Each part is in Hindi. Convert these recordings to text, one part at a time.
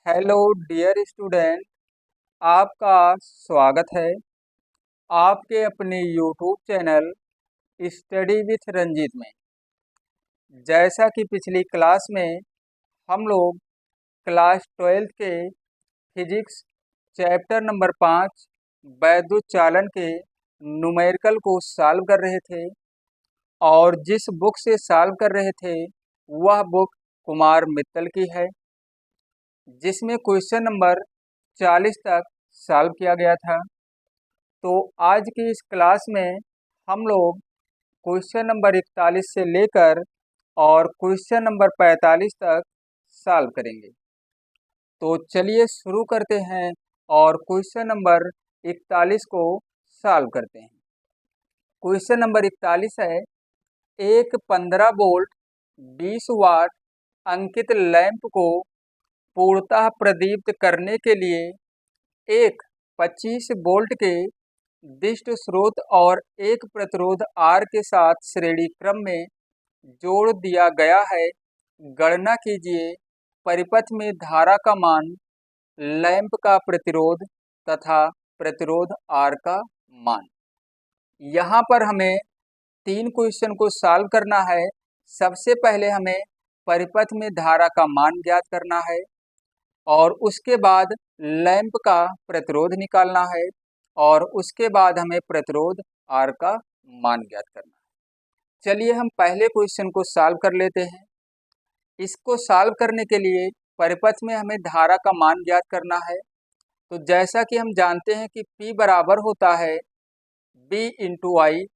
Hello dear student. आपका स्वागत है आपके अपने YouTube channel study with Ranjit में। जैसा कि पिछली क्लास में हम लोग क्लास 12th के फिजिक्स चैप्टर नंबर 5 वैद्युत चालन के न्यूमेरिकल को सॉल्व कर रहे थे और जिस बुक से सॉल्व कर रहे थे वह बुक कुमार मित्तल की है, जिसमें क्वेश्चन नंबर 40 तक सॉल्व किया गया था। तो आज की इस क्लास में हम लोग क्वेश्चन नंबर 41 से लेकर और क्वेश्चन नंबर 45 तक सॉल्व करेंगे। तो चलिए शुरू करते हैं और क्वेश्चन नंबर 41 को सॉल्व करते हैं। क्वेश्चन नंबर 41 है, एक 15 वोल्ट 20 वाट अंकित लैंप को पूर्णतः प्रदीप्त करने के लिए एक 25 वोल्ट के दिष्ट स्रोत और एक प्रतिरोध R के साथ श्रेणी क्रम में जोड़ दिया गया है। गणना कीजिए परिपथ में धारा का मान, लैंप का प्रतिरोध तथा प्रतिरोध R का मान। यहाँ पर हमें तीन क्वेश्चन को सॉल्व करना है। सबसे पहले हमें परिपथ में धारा का मान ज्ञात करना है और उसके बाद लैंप का प्रतिरोध निकालना है और उसके बाद हमें प्रतिरोध R का मान ज्ञात करना है। चलिए हम पहले क्वेश्चन को सॉल्व कर लेते हैं। इसको सॉल्व करने के लिए परिपथ में हमें धारा का मान ज्ञात करना है। तो जैसा कि हम जानते हैं कि P बराबर होता है B इंटू आई।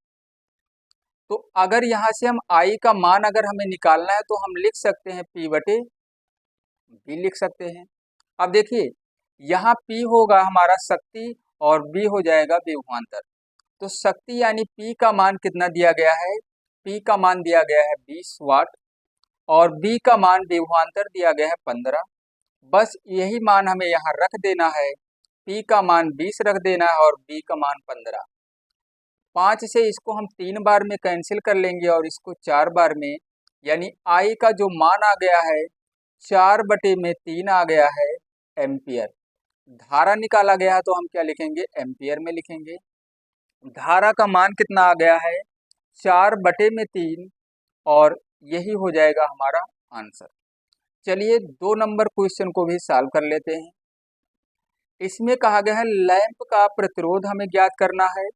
तो अगर यहाँ से हम I का मान अगर हमें निकालना है तो हम लिख सकते हैं P बटे B लिख सकते हैं। अब देखिए यहाँ P होगा हमारा शक्ति और B हो जाएगा विभवांतर। तो शक्ति यानी P का मान कितना दिया गया है? P का मान दिया गया है 20 वाट और B का मान विभवांतर दिया गया है 15। बस यही मान हमें यहाँ रख देना है। P का मान 20 रख देना है और B का मान 15। 5 से इसको हम 3 बार में कैंसिल कर लेंगे और इसको 4 बार में, यानी I का जो मान आ गया है 4 बटे में 3 आ गया है एम्पियर। धारा निकाला गया है तो हम क्या लिखेंगे? एम्पियर में लिखेंगे। धारा का मान कितना आ गया है? 4 बटे में 3 और यही हो जाएगा हमारा आंसर। चलिए 2 नंबर क्वेश्चन को भी सॉल्व कर लेते हैं। इसमें कहा गया है लैंप का प्रतिरोध हमें ज्ञात करना है।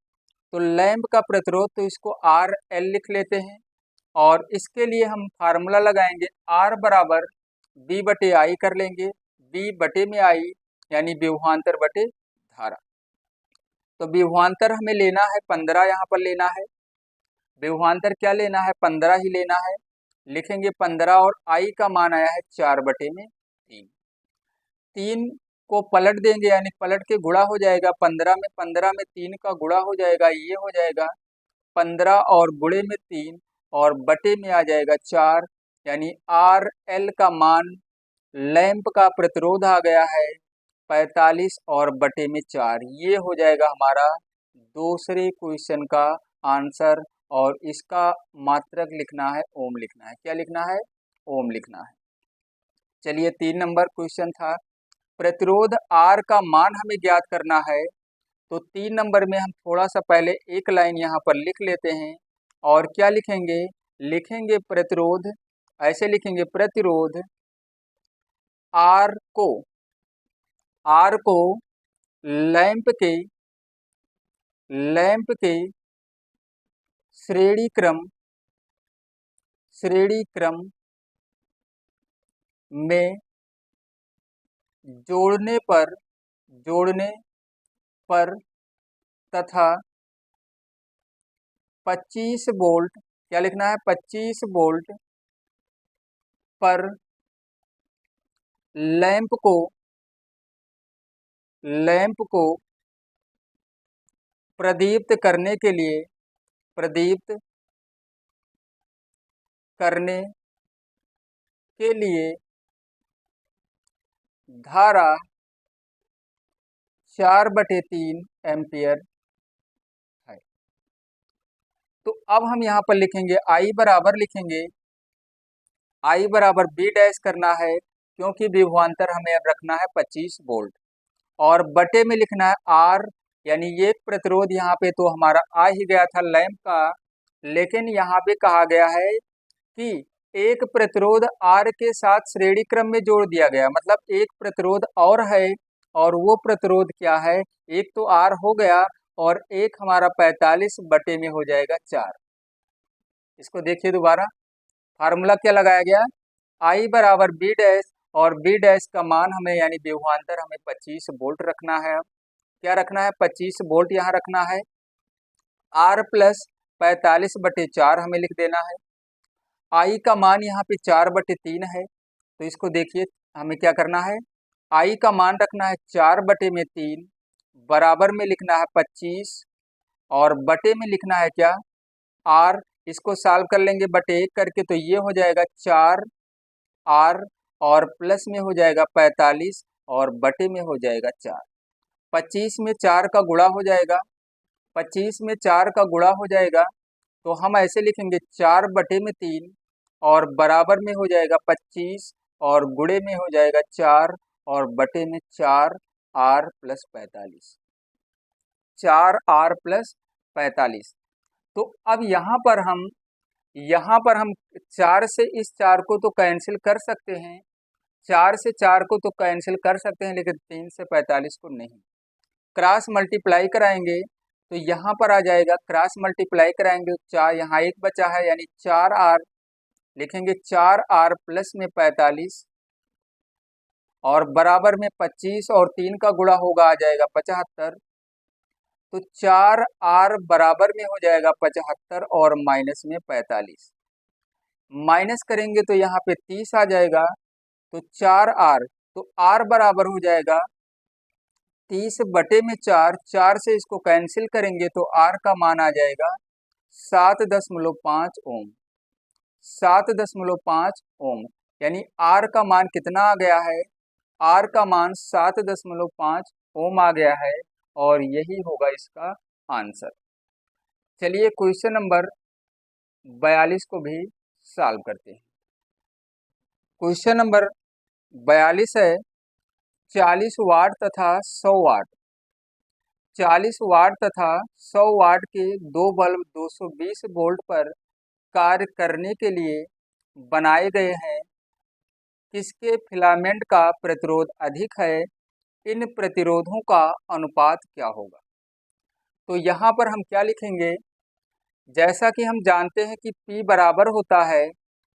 तो लैंप का प्रतिरोध तो इसको आर एल लिख लेते हैं और इसके लिए हम फार्मूला लगाएंगे R बराबर B बटे आई कर लेंगे। B बटे में आई यानी विभवांतर बटे धारा। तो विभवांतर हमें लेना है 15, यहाँ पर लेना है। विभवांतर क्या लेना है? 15 ही लेना है। लिखेंगे 15 और I का मान आया है 4 बटे में 3। 3 को पलट देंगे यानी पलट के गुणा हो जाएगा 15 में 3 का गुणा हो जाएगा, ये हो जाएगा 15 और गुणे में 3 और बटे में आ जाएगा 4, यानी आर एल का मान, लैंप का प्रतिरोध आ गया है 45 और बटे में 4। ये हो जाएगा हमारा दूसरे क्वेश्चन का आंसर और इसका मात्रक लिखना है ओम लिखना है। क्या लिखना है? ओम लिखना है। चलिए 3 नंबर क्वेश्चन था, प्रतिरोध R का मान हमें ज्ञात करना है। तो 3 नंबर में हम थोड़ा सा पहले एक लाइन यहाँ पर लिख लेते हैं और क्या लिखेंगे? लिखेंगे प्रतिरोध, ऐसे लिखेंगे प्रतिरोध R को लैंप के श्रेणी क्रम में जोड़ने पर तथा 25 वोल्ट, क्या लिखना है? 25 वोल्ट पर लैंप को प्रदीप्त करने के लिए धारा 4/3 एम्पियर है। तो अब हम यहाँ पर लिखेंगे I बराबर B डैश करना है क्योंकि विभवांतर हमें अब रखना है 25 वोल्ट, और बटे में लिखना है आर, यानी ये प्रतिरोध यहाँ पे तो हमारा आ ही गया था लैंप का, लेकिन यहाँ पे कहा गया है कि एक प्रतिरोध आर के साथ श्रेणी क्रम में जोड़ दिया गया, मतलब एक प्रतिरोध और है, और वो प्रतिरोध क्या है, एक तो आर हो गया और एक हमारा 45 बटे में हो जाएगा 4। इसको देखिए दोबारा, फार्मूला क्या लगाया गया, आई बराबर बी डैश, और बी डैश का मान हमें यानी विभवांतर हमें 25 वोल्ट रखना है। क्या रखना है, 25 वोल्ट यहाँ रखना है। आर प्लस 45/4 हमें लिख देना है। आई का मान यहाँ पे 4/3 है, तो इसको देखिए हमें क्या करना है, आई का मान रखना है 4/3, बराबर में लिखना है 25, और बटे में लिखना है क्या, आर। इसको सॉल्व कर लेंगे बटे 1 करके, तो ये हो जाएगा 4 आर, और प्लस में हो जाएगा 45, और बटे में हो जाएगा 4। 25 में 4 का गुणा हो जाएगा, 25 में 4 का गुणा हो जाएगा, तो हम ऐसे लिखेंगे 4/3, और बराबर में हो जाएगा 25, और गुणे में हो जाएगा 4, और बटे में 4 आर प्लस 45, 4 आर प्लस 45। तो अब यहाँ पर हम 4 से इस 4 को तो कैंसिल कर सकते हैं, 4 से 4 को तो कैंसिल कर सकते हैं, लेकिन 3 से 45 को नहीं। क्रॉस मल्टीप्लाई कराएंगे तो यहाँ पर आ जाएगा, क्रॉस मल्टीप्लाई कराएंगे तो 4, यहाँ 1 बचा है, यानी 4 आर लिखेंगे, 4 आर प्लस में 45, और बराबर में 25, और 3 का गुणा होगा आ जाएगा 75, तो 4 आर बराबर में हो जाएगा 75, और माइनस में 45, माइनस करेंगे तो यहाँ पे 30 आ जाएगा, तो 4 आर, तो आर बराबर हो जाएगा 30/4, 4 से इसको कैंसिल करेंगे तो आर का मान आ जाएगा 7.5 ओम, 7.5 ओम, यानी आर का मान कितना आ गया है, आर का मान 7.5 ओम आ गया है, और यही होगा इसका आंसर। चलिए क्वेश्चन नंबर 42 को भी सॉल्व करते हैं। क्वेश्चन नंबर 42 है, 40 वाट तथा 100 वाट, 40 वाट तथा 100 वाट के दो बल्ब 220 वोल्ट पर कार्य करने के लिए बनाए गए हैं, किसके फिलामेंट का प्रतिरोध अधिक है, इन प्रतिरोधों का अनुपात क्या होगा। तो यहाँ पर हम क्या लिखेंगे, जैसा कि हम जानते हैं कि P बराबर होता है,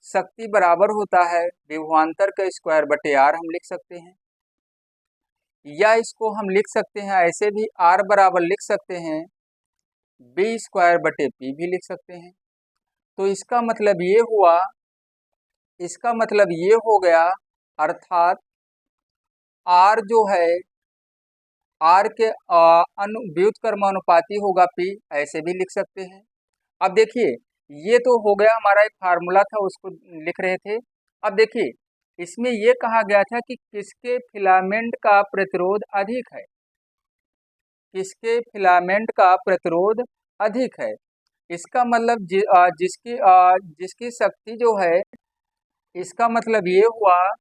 शक्ति बराबर होता है विभवांतर का स्क्वायर बटे आर, हम लिख सकते हैं, या इसको हम लिख सकते हैं ऐसे भी, आर बराबर लिख सकते हैं B² बटे P भी लिख सकते हैं। तो इसका मतलब ये हुआ, इसका मतलब ये हो गया, अर्थात आर जो है, आर के व्युत्क्रमानुपाती होगा P, ऐसे भी लिख सकते हैं। अब देखिए, ये तो हो गया हमारा एक फार्मूला था, उसको लिख रहे थे। अब देखिए, इसमें ये कहा गया था कि किसके फिलामेंट का प्रतिरोध अधिक है, किसके फिलामेंट का प्रतिरोध अधिक है। इसका मतलब जिसकी शक्ति जो है, इसका मतलब ये हुआ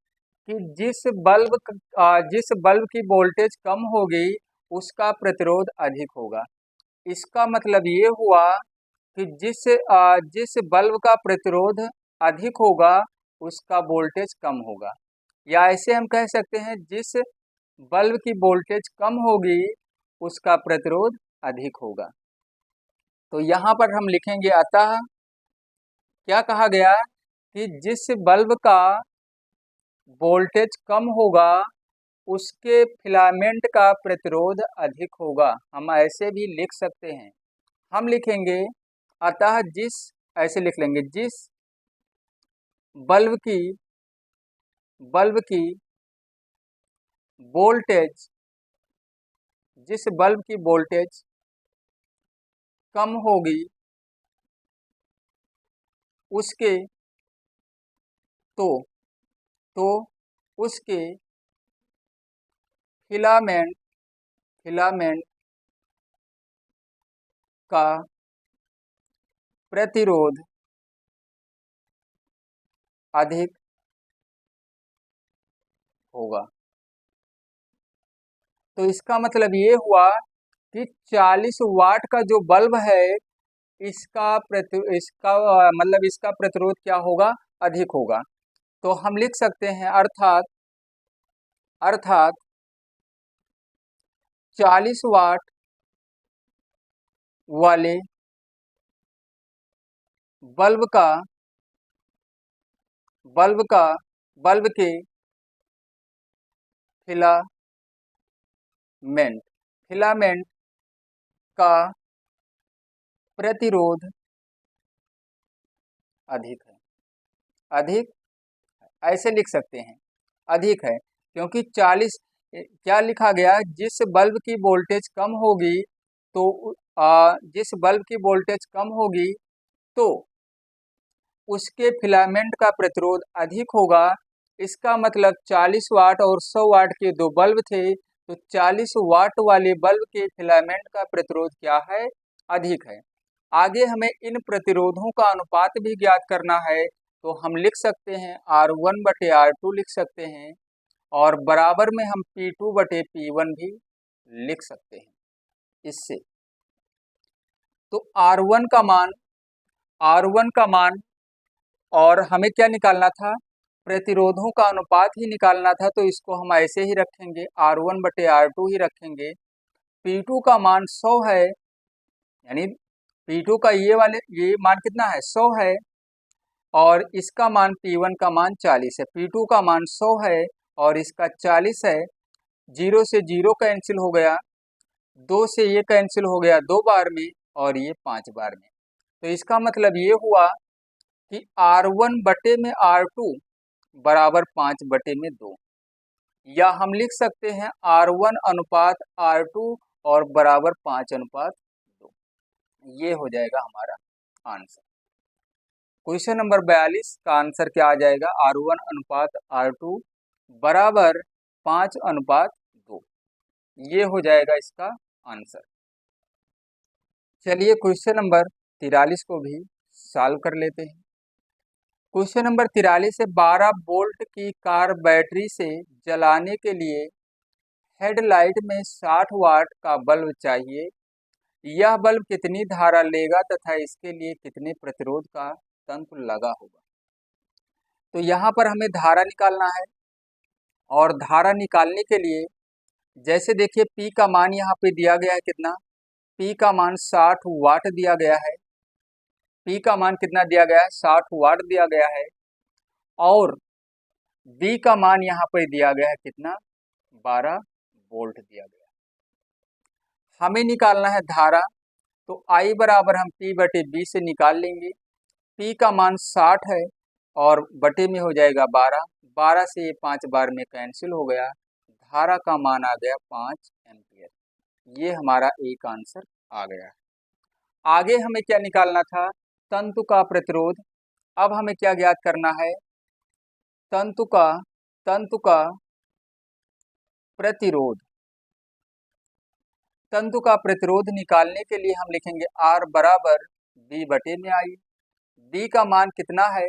कि जिस बल्ब की वोल्टेज कम होगी उसका प्रतिरोध अधिक होगा। इसका मतलब ये हुआ कि जिस बल्ब का प्रतिरोध अधिक होगा उसका वोल्टेज कम होगा, या ऐसे हम कह सकते हैं जिस बल्ब की वोल्टेज कम होगी उसका प्रतिरोध अधिक होगा। तो यहाँ पर हम लिखेंगे, अतः क्या कहा गया कि जिस बल्ब का वोल्टेज कम होगा उसके फिलामेंट का प्रतिरोध अधिक होगा। हम ऐसे भी लिख सकते हैं, हम लिखेंगे अतः ऐसे लिख लेंगे, जिस बल्ब की वोल्टेज, जिस बल्ब की वोल्टेज कम होगी उसके तो उसके फिलामेंट का प्रतिरोध अधिक होगा। तो इसका मतलब ये हुआ कि 40 वाट का जो बल्ब है इसका प्रतिरोध क्या होगा, अधिक होगा। तो हम लिख सकते हैं अर्थात 40 वाट वाले बल्ब का बल्ब के फिलामेंट का प्रतिरोध अधिक है। अधिक ऐसे लिख सकते हैं, अधिक है, क्योंकि 40 क्या लिखा गया, जिस बल्ब की वोल्टेज कम होगी तो जिस बल्ब की वोल्टेज कम होगी तो उसके फिलामेंट का प्रतिरोध अधिक होगा। इसका मतलब 40 वाट और 100 वाट के दो बल्ब थे, तो 40 वाट वाले बल्ब के फिलामेंट का प्रतिरोध क्या है, अधिक है। आगे हमें इन प्रतिरोधों का अनुपात भी ज्ञात करना है, तो हम लिख सकते हैं R1/R2 लिख सकते हैं, और बराबर में हम P2/P1 भी लिख सकते हैं इससे। तो R1 का मान और हमें क्या निकालना था, प्रतिरोधों का अनुपात ही निकालना था, तो इसको हम ऐसे ही रखेंगे, R1/R2 ही रखेंगे। P2 का मान 100 है, यानी P2 का ये मान कितना है, 100 है, और इसका मान P1 का मान 40 है। P2 का मान 100 है और इसका 40 है। 0 से 0 कैंसिल हो गया, 2 से ये कैंसिल हो गया 2 बार में, और ये 5 बार में। तो इसका मतलब ये हुआ कि R1/R2 बराबर 5/2, या हम लिख सकते हैं R1/R2 और बराबर 5/2। ये हो जाएगा हमारा आंसर। क्वेश्चन नंबर 42 का आंसर क्या आ जाएगा, R1/R2 बराबर 5/2। ये हो जाएगा इसका आंसर। चलिए क्वेश्चन नंबर 43 को भी सॉल्व कर लेते हैं। क्वेश्चन नंबर 43 है, 12 वोल्ट की कार बैटरी से जलाने के लिए हेडलाइट में 60 वाट का बल्ब चाहिए। यह बल्ब कितनी धारा लेगा तथा इसके लिए कितने प्रतिरोध का तंत्र लगा होगा। तो यहाँ पर हमें धारा निकालना है, और धारा निकालने के लिए जैसे देखिए P का मान यहाँ पे दिया गया है कितना, P का मान 60 वाट दिया गया है। P का मान कितना दिया गया है, 60 वाट दिया गया है, और B का मान यहाँ पर दिया गया है कितना, 12 वोल्ट दिया गया है। हमें निकालना है धारा, तो I बराबर हम P/B से निकाल लेंगे। P का मान 60 है और बटे में हो जाएगा 12, 12 से ये 5 बार में कैंसिल हो गया, धारा का मान आ गया 5 एम्पियर। ये हमारा एक आंसर आ गया है। आगे हमें क्या निकालना था, तंतु का प्रतिरोध। अब हमें क्या ज्ञात करना है, तंतु का प्रतिरोध। तंतु का प्रतिरोध निकालने के लिए हम लिखेंगे R बराबर B/I। B का मान कितना है,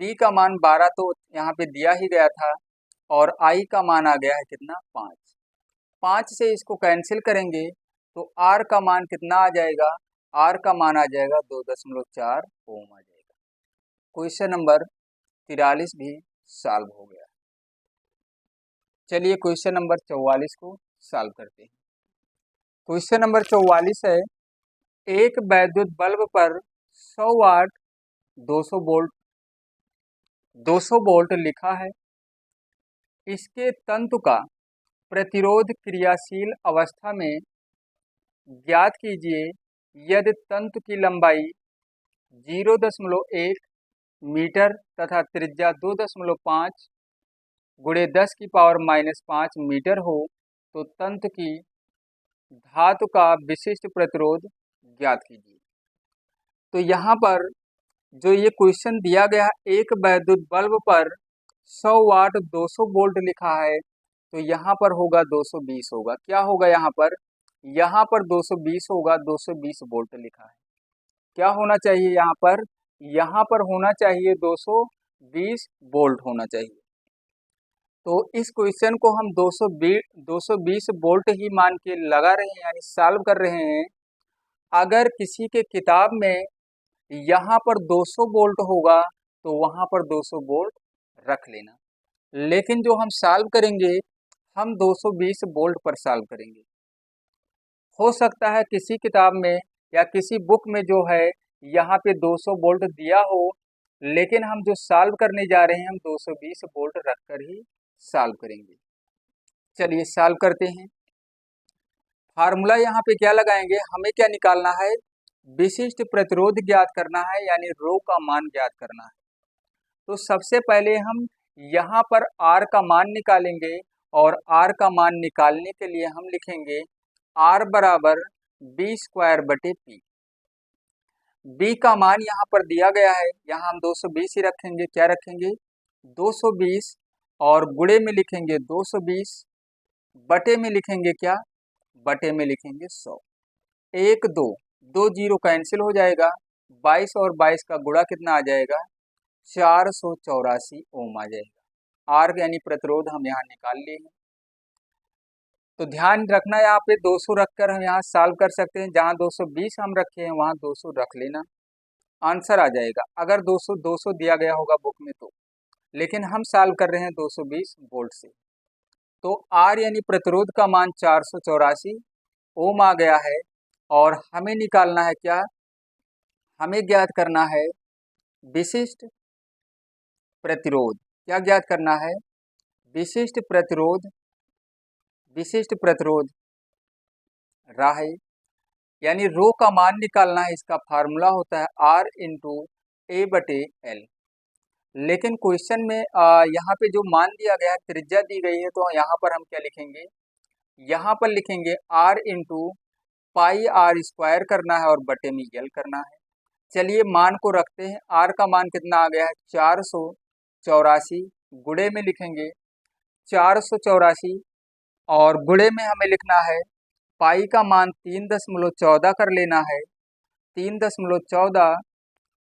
B का मान 12 तो यहाँ पे दिया ही गया था, और I का मान आ गया है कितना, 5। 5 से इसको कैंसिल करेंगे तो R का मान कितना आ जाएगा, R का मान आ जाएगा 2.4 ओम आ जाएगा। क्वेश्चन नंबर 43 भी सॉल्व हो गया। चलिए क्वेश्चन नंबर 44 को सॉल्व करते हैं। क्वेश्चन नंबर 44 है, एक वैद्युत बल्ब पर 100 वाट 200 वोल्ट लिखा है। इसके तंतु का प्रतिरोध क्रियाशील अवस्था में ज्ञात कीजिए यदि तंतु की लंबाई 0.1 मीटर तथा त्रिज्या 2.5 गुणे 10⁻⁻5 मीटर हो, तो तंतु की धातु का विशिष्ट प्रतिरोध ज्ञात कीजिए। तो यहाँ पर जो ये क्वेश्चन दिया गया है, एक वैद्युत बल्ब पर 100 वाट 200 वोल्ट लिखा है, तो यहाँ पर होगा 220 होगा। क्या होगा यहाँ पर, 220 होगा, 220 वोल्ट लिखा है। क्या होना चाहिए यहाँ पर होना चाहिए 220 वोल्ट होना चाहिए। तो इस क्वेश्चन को हम 220 वोल्ट ही मान के लगा रहे हैं, यानी सॉल्व कर रहे हैं। अगर किसी के किताब में यहाँ पर 200 वोल्ट होगा तो वहाँ पर 200 वोल्ट रख लेना, लेकिन जो हम सॉल्व करेंगे हम 220 वोल्ट पर सॉल्व करेंगे। हो सकता है किसी किताब में या किसी बुक में जो है यहाँ पे 200 वोल्ट दिया हो, लेकिन हम जो सॉल्व करने जा रहे हैं हम 220 वोल्ट रखकर ही सॉल्व करेंगे। चलिए सॉल्व करते हैं। फार्मूला यहाँ पे क्या लगाएंगे, हमें क्या निकालना है, विशिष्ट प्रतिरोध ज्ञात करना है, यानी रो का मान ज्ञात करना है। तो सबसे पहले हम यहाँ पर R का मान निकालेंगे और R का मान निकालने के लिए हम लिखेंगे R बराबर B स्क्वायर बटे P। B का मान यहाँ पर दिया गया है, यहाँ हम 220 ही रखेंगे। क्या रखेंगे, 220, और गुणे में लिखेंगे 220, बटे में लिखेंगे क्या, बटे में लिखेंगे 100। 1 2 जीरो कैंसिल हो जाएगा, 22 और 22 का गुणा कितना आ जाएगा, 484 ओम आ जाएगा। आर यानी प्रतिरोध हम यहाँ निकाल लिए हैं। तो ध्यान रखना यहाँ पे 200 रखकर हम यहाँ सॉल्व कर सकते हैं। जहाँ 220 हम रखे हैं वहाँ 200 रख लेना, आंसर आ जाएगा। अगर 200 दिया गया होगा बुक में तो, लेकिन हम सॉल्व कर रहे हैं 220 वोल्ट से। तो आर यानी प्रतिरोध का मान 484 ओम आ गया है। और हमें निकालना है क्या, हमें ज्ञात करना है विशिष्ट प्रतिरोध। क्या ज्ञात करना है, विशिष्ट प्रतिरोध। विशिष्ट प्रतिरोध राहे यानी रो का मान निकालना है। इसका फार्मूला होता है R इंटू ए बटे एल। लेकिन क्वेश्चन में यहाँ पे जो मान दिया गया है, त्रिज्या दी गई है, तो यहाँ पर हम क्या लिखेंगे, यहाँ पर लिखेंगे R into pi R square करना है और बटे में एल करना है। चलिए मान को रखते हैं। R का मान कितना आ गया है, 484, गुणे में लिखेंगे 484, और गुणे में हमें लिखना है पाई का मान 3.14 कर लेना है, 3.14,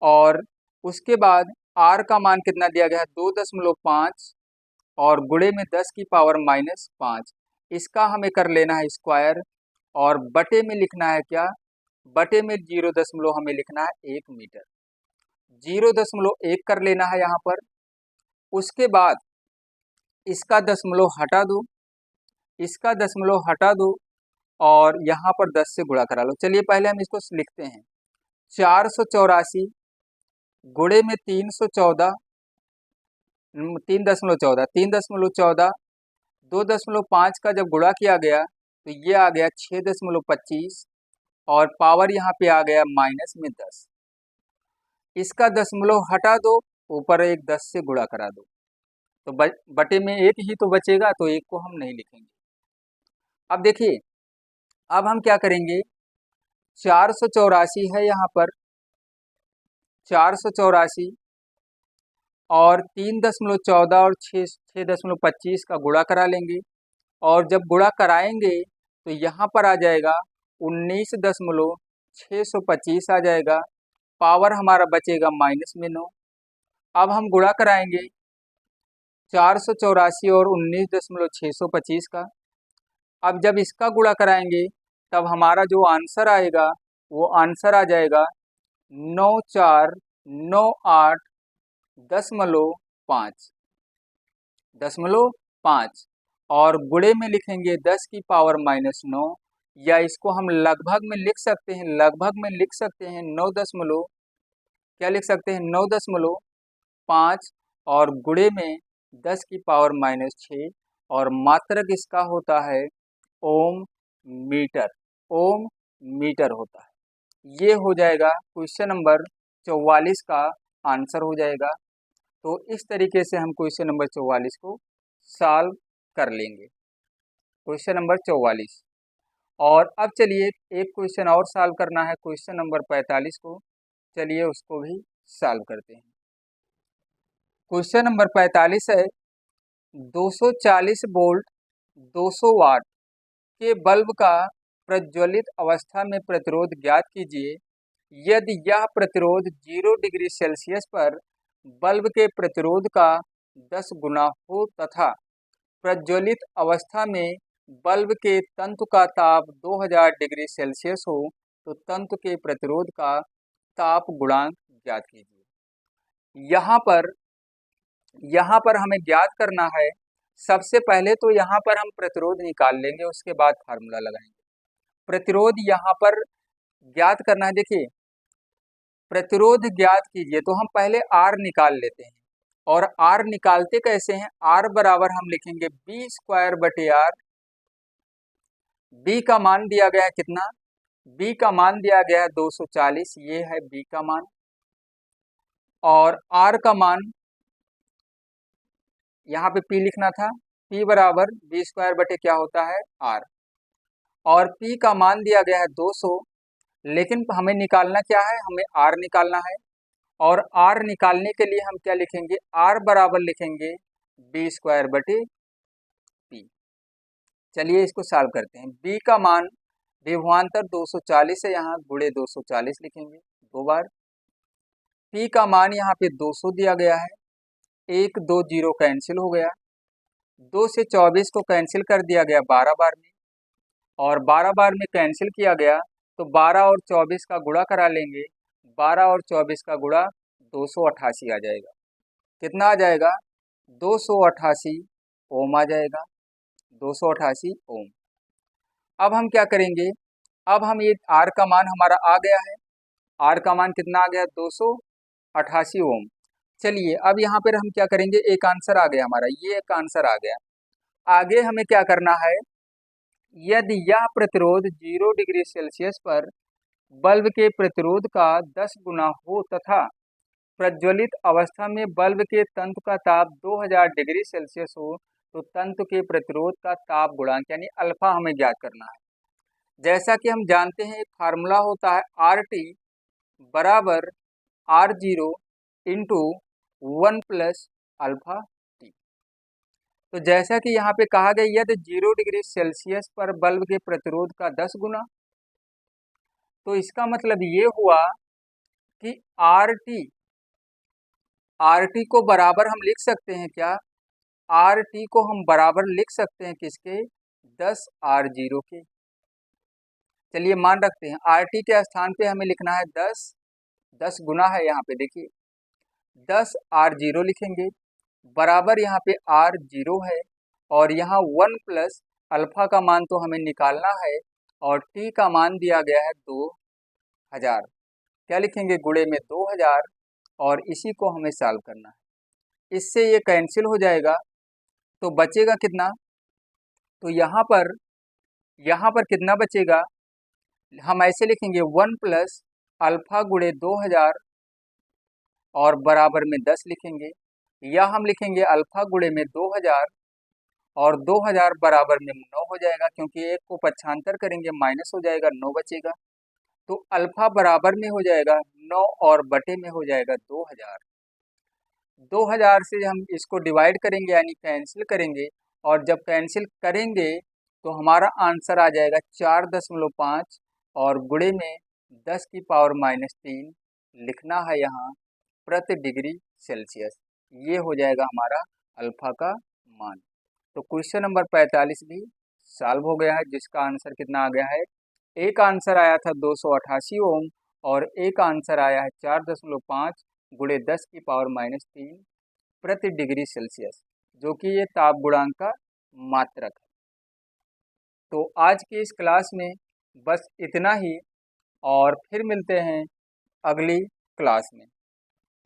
और उसके बाद R का मान कितना दिया गया है, 2.5, और गुणे में 10 की पावर -5। इसका हमें कर लेना है स्क्वायर, और बटे में लिखना है क्या, बटे में 0 हमें लिखना है 1 मीटर। 0.1 कर लेना है यहाँ पर। उसके बाद इसका दशमलव हटा दो, इसका दशमलव हटा दो, और यहाँ पर 10 से गुणा करा लो। चलिए पहले हम इसको लिखते हैं, 484 गुणे में 314, 3.14, 2.5 का जब गुणा किया गया तो ये आ गया 6.25, और पावर यहाँ पे आ गया -10। इसका दशमलव हटा दो, ऊपर एक 10 से गुणा करा दो, तो बटे में 1 ही तो बचेगा, तो 1 को हम नहीं लिखेंगे। अब देखिए, अब हम क्या करेंगे, 484 है यहाँ पर, 484 और 3.14 और 6.25 का गुणा करा लेंगे, और जब गुणा कराएंगे तो यहाँ पर आ जाएगा 19.625 आ जाएगा। पावर हमारा बचेगा -9। अब हम गुणा कराएंगे 484 और 19.625 का। अब जब इसका गुणा कराएंगे तब हमारा जो आंसर आएगा वो आंसर आ जाएगा 9498.5, और गुणे में लिखेंगे 10 की पावर -9, या इसको हम लगभग में लिख सकते हैं, लगभग में लिख सकते हैं 9 दशमलव, क्या लिख सकते हैं, 9.5, और गुणे में 10 की पावर -6, और मात्रक इसका होता है ओम मीटर। ओम मीटर होता है। ये हो जाएगा क्वेश्चन नंबर 44 का आंसर हो जाएगा। तो इस तरीके से हम क्वेश्चन नंबर 44 को सॉल्व कर लेंगे, क्वेश्चन नंबर 44। और अब चलिए एक क्वेश्चन और सॉल्व करना है, क्वेश्चन नंबर 45 को। चलिए उसको भी सॉल्व करते हैं। क्वेश्चन नंबर 45 है, 240 वोल्ट 200 वाट के बल्ब का प्रज्वलित अवस्था में प्रतिरोध ज्ञात कीजिए। यदि यह प्रतिरोध 0 डिग्री सेल्सियस पर बल्ब के प्रतिरोध का 10 गुना हो तथा प्रज्वलित अवस्था में बल्ब के तंतु का ताप 2000 डिग्री सेल्सियस हो तो तंतु के प्रतिरोध का ताप गुणांक ज्ञात कीजिए। यहाँ पर हमें ज्ञात करना है, सबसे पहले तो यहाँ पर हम प्रतिरोध निकाल लेंगे, उसके बाद फार्मूला लगाएंगे। प्रतिरोध यहाँ पर ज्ञात करना है। देखिए, प्रतिरोध ज्ञात कीजिए तो हम पहले R निकाल लेते हैं, और R निकालते कैसे हैं? R बराबर हम लिखेंगे B² R। B का मान दिया गया है कितना? B का मान दिया गया है 240, ये है B का मान, और R का मान यहाँ पे P लिखना था, P बराबर B² क्या होता है? R। और P का मान दिया गया है 200, लेकिन हमें निकालना क्या है? हमें R निकालना है, और R निकालने के लिए हम क्या लिखेंगे? R बराबर लिखेंगे B² P। चलिए इसको सॉल्व करते हैं। B का मान विभवांतर 240 है, यहाँ गुणे 240 लिखेंगे 2 बार। P का मान यहाँ पे 200 दिया गया है, 1 2 0 कैंसिल हो गया, 2 से 24 को कैंसिल कर दिया गया 12 बार में, और 12 बार में कैंसिल किया गया तो 12 और 24 का गुणा करा लेंगे, 12 और 24 का गुणा 288 आ जाएगा। कितना आ जाएगा? 288 ओम आ जाएगा, 288 ओम। अब हम क्या करेंगे? अब हम ये R का मान हमारा आ गया है, R का मान कितना आ गया? 288 ओम। चलिए अब यहाँ पर हम क्या करेंगे? एक आंसर आ गया हमारा, ये एक आंसर आ गया। आगे हमें क्या करना है? यदि यह प्रतिरोध 0 डिग्री सेल्सियस पर बल्ब के प्रतिरोध का 10 गुना हो तथा प्रज्वलित अवस्था में बल्ब के तंतु का ताप 2000 डिग्री सेल्सियस हो तो तंतु के प्रतिरोध का ताप गुणांक यानी अल्फा हमें ज्ञात करना है। जैसा कि हम जानते हैं एक फार्मूला होता है RT बराबर R0 into 1 plus alpha T. तो जैसा कि यहाँ पे कहा गया यदि 0 डिग्री सेल्सियस पर बल्ब के प्रतिरोध का 10 गुना, तो इसका मतलब ये हुआ कि RT को बराबर हम लिख सकते हैं क्या? RT को हम बराबर लिख सकते हैं किसके? 10 R0 के। चलिए मान रखते हैं RT के स्थान पे हमें लिखना है 10 गुना है, यहाँ पे देखिए 10 R0 लिखेंगे, बराबर यहाँ पे R0 है, और यहाँ 1 प्लस अल्फा का मान तो हमें निकालना है, और T का मान दिया गया है 2000। क्या लिखेंगे? गुणे में 2000, और इसी को हमें सॉल्व करना है। इससे ये कैंसिल हो जाएगा तो बचेगा कितना? तो यहाँ पर कितना बचेगा? हम ऐसे लिखेंगे 1 प्लस अल्फा गुणे 2000 और बराबर में 10 लिखेंगे, या हम लिखेंगे अल्फा गुणे में 2000 और 2000 बराबर में 9 हो जाएगा, क्योंकि एक को पक्षांतर करेंगे माइनस हो जाएगा, 9 बचेगा। तो अल्फा बराबर में हो जाएगा 9 और बटे में हो जाएगा 2000। 2000 से हम इसको डिवाइड करेंगे यानी कैंसिल करेंगे, और जब कैंसिल करेंगे तो हमारा आंसर आ जाएगा 4.5 और गुणे में 10 की पावर -3 लिखना है यहाँ प्रति डिग्री सेल्सियस। ये हो जाएगा हमारा अल्फा का मान। तो क्वेश्चन नंबर 45 भी सॉल्व हो गया है, जिसका आंसर कितना आ गया है? एक आंसर आया था 288 ओम, और एक आंसर आया है 4.5 गुणे 10 की पावर -3 प्रति डिग्री सेल्सियस, जो कि ये ताप गुणांक का मात्रक है। तो आज की इस क्लास में बस इतना ही, और फिर मिलते हैं अगली क्लास में।